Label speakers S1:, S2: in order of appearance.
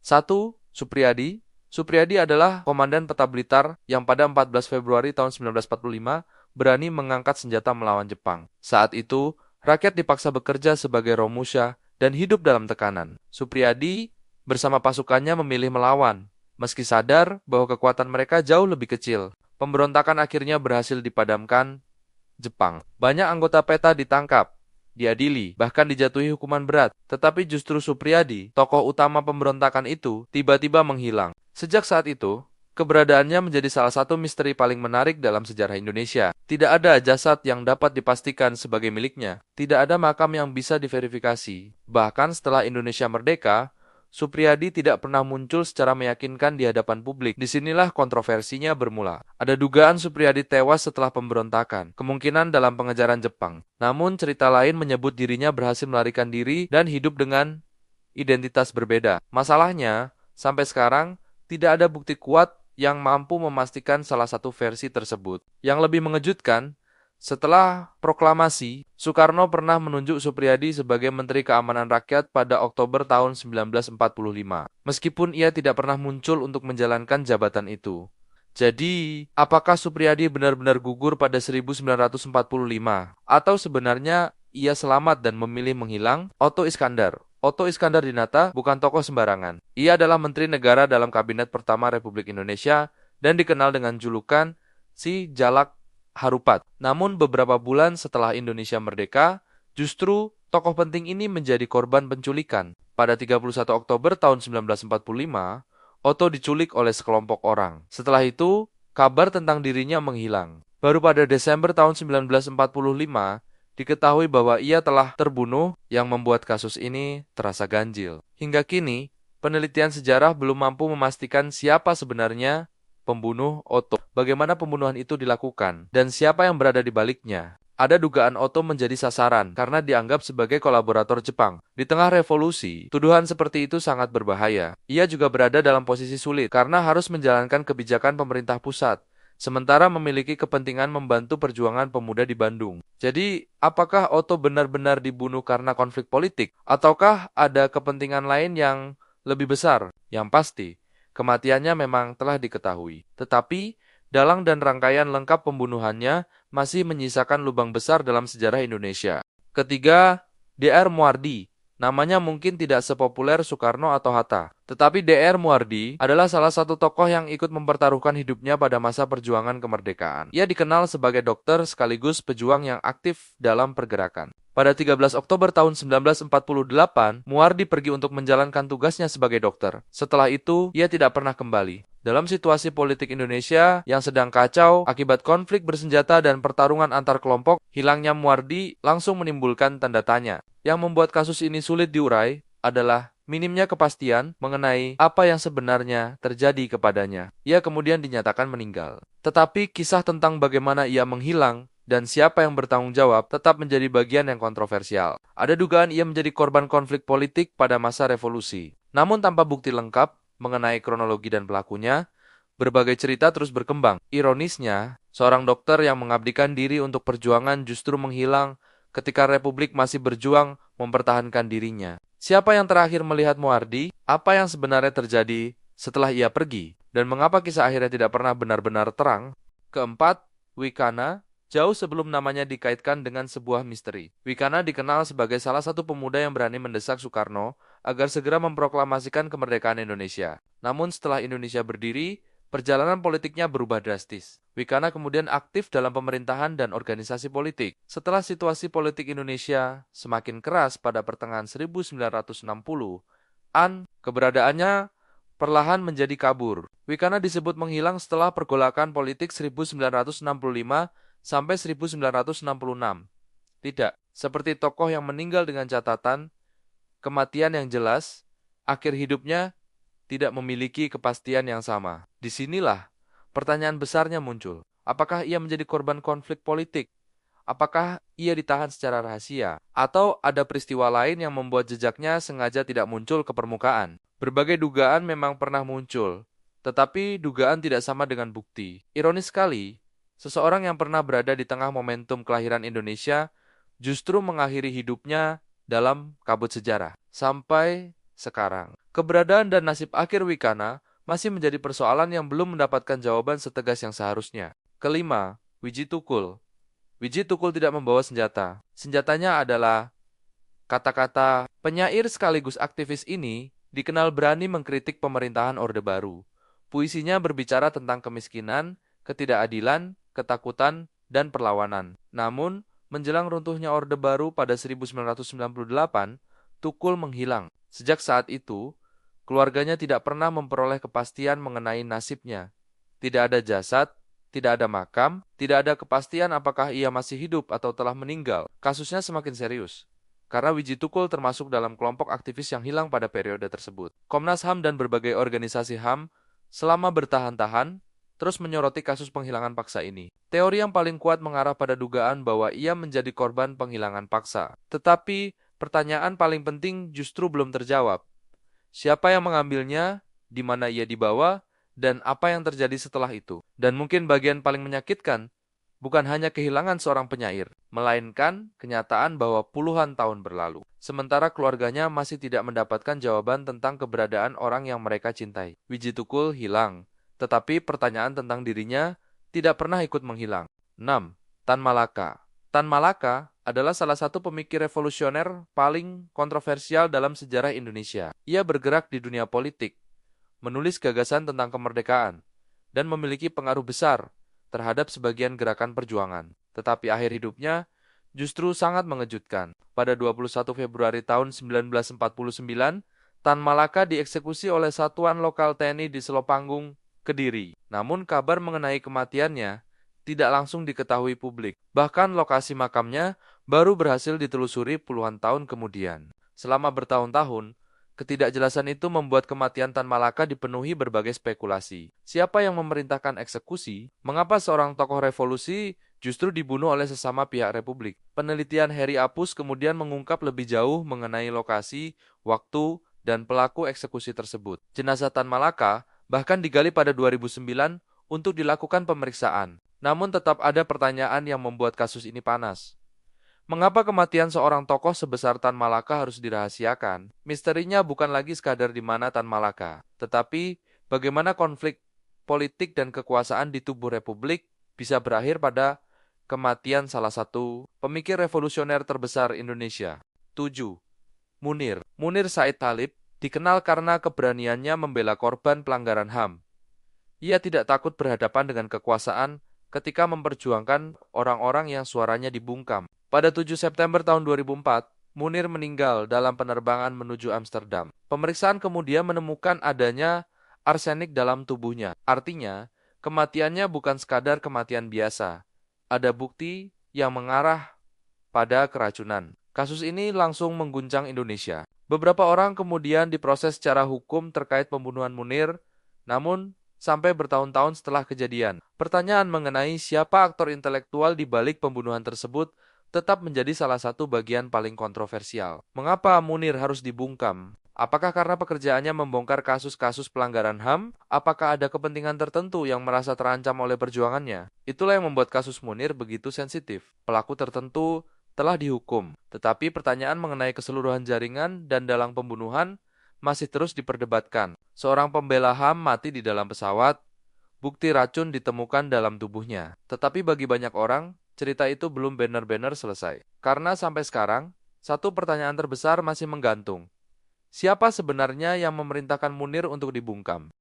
S1: 1. Supriyadi. Supriyadi adalah komandan Peta Blitar yang pada 14 Februari tahun 1945 berani mengangkat senjata melawan Jepang. Saat itu, rakyat dipaksa bekerja sebagai Romusha dan hidup dalam tekanan. Supriyadi bersama pasukannya memilih melawan, meski sadar bahwa kekuatan mereka jauh lebih kecil. Pemberontakan akhirnya berhasil dipadamkan Jepang. Banyak anggota PETA ditangkap, diadili, bahkan dijatuhi hukuman berat. Tetapi justru Supriyadi, tokoh utama pemberontakan itu, tiba-tiba menghilang. Sejak saat itu, keberadaannya menjadi salah satu misteri paling menarik dalam sejarah Indonesia. Tidak ada jasad yang dapat dipastikan sebagai miliknya. Tidak ada makam yang bisa diverifikasi. Bahkan setelah Indonesia merdeka, Supriyadi tidak pernah muncul secara meyakinkan di hadapan publik. Disinilah kontroversinya bermula. Ada dugaan Supriyadi tewas setelah pemberontakan, kemungkinan dalam pengejaran Jepang. Namun cerita lain menyebut dirinya berhasil melarikan diri dan hidup dengan identitas berbeda. Masalahnya, sampai sekarang tidak ada bukti kuat yang mampu memastikan salah satu versi tersebut. Yang lebih mengejutkan, setelah proklamasi, Soekarno pernah menunjuk Supriyadi sebagai Menteri Keamanan Rakyat pada Oktober tahun 1945, meskipun ia tidak pernah muncul untuk menjalankan jabatan itu. Jadi, apakah Supriyadi benar-benar gugur pada 1945? Atau sebenarnya ia selamat dan memilih menghilang? Otto Iskandar. Otto Iskandar Dinata bukan tokoh sembarangan. Ia adalah Menteri Negara dalam Kabinet Pertama Republik Indonesia dan dikenal dengan julukan Si Jalak Harupat. Namun beberapa bulan setelah Indonesia merdeka, justru tokoh penting ini menjadi korban penculikan. Pada 31 Oktober tahun 1945, Otto diculik oleh sekelompok orang. Setelah itu, kabar tentang dirinya menghilang. Baru pada Desember tahun 1945, diketahui bahwa ia telah terbunuh yang membuat kasus ini terasa ganjil. Hingga kini, penelitian sejarah belum mampu memastikan siapa sebenarnya pembunuh Otto, bagaimana pembunuhan itu dilakukan, dan siapa yang berada di baliknya. Ada dugaan Otto menjadi sasaran karena dianggap sebagai kolaborator Jepang. Di tengah revolusi, tuduhan seperti itu sangat berbahaya. Ia juga berada dalam posisi sulit karena harus menjalankan kebijakan pemerintah pusat, sementara memiliki kepentingan membantu perjuangan pemuda di Bandung. Jadi, apakah Otto benar-benar dibunuh karena konflik politik? Ataukah ada kepentingan lain yang lebih besar? Yang pasti, kematiannya memang telah diketahui, tetapi dalang dan rangkaian lengkap pembunuhannya masih menyisakan lubang besar dalam sejarah Indonesia. Ketiga, Dr. Muardi. Namanya mungkin tidak sepopuler Soekarno atau Hatta, tetapi Dr. Muardi adalah salah satu tokoh yang ikut mempertaruhkan hidupnya pada masa perjuangan kemerdekaan. Ia dikenal sebagai dokter sekaligus pejuang yang aktif dalam pergerakan. Pada 13 Oktober tahun 1948, Muardi pergi untuk menjalankan tugasnya sebagai dokter. Setelah itu, ia tidak pernah kembali. Dalam situasi politik Indonesia yang sedang kacau akibat konflik bersenjata dan pertarungan antar kelompok, hilangnya Muardi langsung menimbulkan tanda tanya. Yang membuat kasus ini sulit diurai adalah minimnya kepastian mengenai apa yang sebenarnya terjadi kepadanya. Ia kemudian dinyatakan meninggal. Tetapi kisah tentang bagaimana ia menghilang dan siapa yang bertanggung jawab tetap menjadi bagian yang kontroversial. Ada dugaan ia menjadi korban konflik politik pada masa revolusi. Namun tanpa bukti lengkap mengenai kronologi dan pelakunya, berbagai cerita terus berkembang. Ironisnya, seorang dokter yang mengabdikan diri untuk perjuangan justru menghilang ketika Republik masih berjuang mempertahankan dirinya. Siapa yang terakhir melihat Muardi? Apa yang sebenarnya terjadi setelah ia pergi? Dan mengapa kisah akhirnya tidak pernah benar-benar terang? Keempat, Wikana. Jauh sebelum namanya dikaitkan dengan sebuah misteri, Wikana dikenal sebagai salah satu pemuda yang berani mendesak Soekarno agar segera memproklamasikan kemerdekaan Indonesia. Namun setelah Indonesia berdiri, perjalanan politiknya berubah drastis. Wikana kemudian aktif dalam pemerintahan dan organisasi politik. Setelah situasi politik Indonesia semakin keras pada pertengahan 1960-an, keberadaannya perlahan menjadi kabur. Wikana disebut menghilang setelah pergolakan politik 1965 sampai 1966. Tidak, seperti tokoh yang meninggal dengan catatan kematian yang jelas, akhir hidupnya tidak memiliki kepastian yang sama. Disinilah pertanyaan besarnya muncul. Apakah ia menjadi korban konflik politik? Apakah ia ditahan secara rahasia? Atau ada peristiwa lain yang membuat jejaknya sengaja tidak muncul ke permukaan? Berbagai dugaan memang pernah muncul, tetapi dugaan tidak sama dengan bukti. Ironis sekali, seseorang yang pernah berada di tengah momentum kelahiran Indonesia justru mengakhiri hidupnya dalam kabut sejarah. Sampai sekarang, Keberadaan dan nasib akhir Wicana masih menjadi persoalan yang belum mendapatkan jawaban setegas yang seharusnya. Kelima, Wiji Tukul. Wiji Tukul tidak membawa senjata. Senjatanya adalah kata-kata. Penyair sekaligus aktivis ini dikenal berani mengkritik pemerintahan Orde Baru. Puisinya berbicara tentang kemiskinan, ketidakadilan, ketakutan, dan perlawanan. Namun, menjelang runtuhnya Orde Baru pada 1998, Tukul menghilang. Sejak saat itu, keluarganya tidak pernah memperoleh kepastian mengenai nasibnya. Tidak ada jasad, tidak ada makam, tidak ada kepastian apakah ia masih hidup atau telah meninggal. Kasusnya semakin serius, karena Wiji Tukul termasuk dalam kelompok aktivis yang hilang pada periode tersebut. Komnas HAM dan berbagai organisasi HAM selama bertahan-tahan terus menyoroti kasus penghilangan paksa ini. Teori yang paling kuat mengarah pada dugaan bahwa ia menjadi korban penghilangan paksa. Tetapi, pertanyaan paling penting justru belum terjawab. Siapa yang mengambilnya, di mana ia dibawa, dan apa yang terjadi setelah itu. Dan mungkin bagian paling menyakitkan, bukan hanya kehilangan seorang penyair, melainkan kenyataan bahwa puluhan tahun berlalu. Sementara keluarganya masih tidak mendapatkan jawaban tentang keberadaan orang yang mereka cintai. Wiji Tukul hilang, tetapi pertanyaan tentang dirinya tidak pernah ikut menghilang. 6. Tan Malaka. Tan Malaka adalah salah satu pemikir revolusioner paling kontroversial dalam sejarah Indonesia. Ia bergerak di dunia politik, menulis gagasan tentang kemerdekaan, dan memiliki pengaruh besar terhadap sebagian gerakan perjuangan. Tetapi akhir hidupnya justru sangat mengejutkan. Pada 21 Februari tahun 1949, Tan Malaka dieksekusi oleh satuan lokal TNI di Selopanggung, Kediri. Namun kabar mengenai kematiannya tidak langsung diketahui publik. Bahkan lokasi makamnya baru berhasil ditelusuri puluhan tahun kemudian. Selama bertahun-tahun, ketidakjelasan itu membuat kematian Tan Malaka dipenuhi berbagai spekulasi. Siapa yang memerintahkan eksekusi? Mengapa seorang tokoh revolusi justru dibunuh oleh sesama pihak Republik? Penelitian Heri Apus kemudian mengungkap lebih jauh mengenai lokasi, waktu, dan pelaku eksekusi tersebut. Jenazah Tan Malaka bahkan digali pada 2009 untuk dilakukan pemeriksaan. Namun tetap ada pertanyaan yang membuat kasus ini panas. Mengapa kematian seorang tokoh sebesar Tan Malaka harus dirahasiakan? Misterinya bukan lagi sekadar di mana Tan Malaka, tetapi bagaimana konflik politik dan kekuasaan di tubuh Republik bisa berakhir pada kematian salah satu pemikir revolusioner terbesar Indonesia. 7. Munir. Munir Said Talib dikenal karena keberaniannya membela korban pelanggaran HAM. Ia tidak takut berhadapan dengan kekuasaan ketika memperjuangkan orang-orang yang suaranya dibungkam. Pada 7 September tahun 2004, Munir meninggal dalam penerbangan menuju Amsterdam. Pemeriksaan kemudian menemukan adanya arsenik dalam tubuhnya. Artinya, kematiannya bukan sekadar kematian biasa. Ada bukti yang mengarah pada keracunan. Kasus ini langsung mengguncang Indonesia. Beberapa orang kemudian diproses secara hukum terkait pembunuhan Munir, namun sampai bertahun-tahun setelah kejadian. Pertanyaan mengenai siapa aktor intelektual di balik pembunuhan tersebut tetap menjadi salah satu bagian paling kontroversial. Mengapa Munir harus dibungkam? Apakah karena pekerjaannya membongkar kasus-kasus pelanggaran HAM? Apakah ada kepentingan tertentu yang merasa terancam oleh perjuangannya? Itulah yang membuat kasus Munir begitu sensitif. Pelaku tertentu telah dihukum, tetapi pertanyaan mengenai keseluruhan jaringan dan dalang pembunuhan masih terus diperdebatkan. Seorang pembela HAM mati di dalam pesawat, bukti racun ditemukan dalam tubuhnya. Tetapi bagi banyak orang, cerita itu belum benar-benar selesai. Karena sampai sekarang, satu pertanyaan terbesar masih menggantung. Siapa sebenarnya yang memerintahkan Munir untuk dibungkam?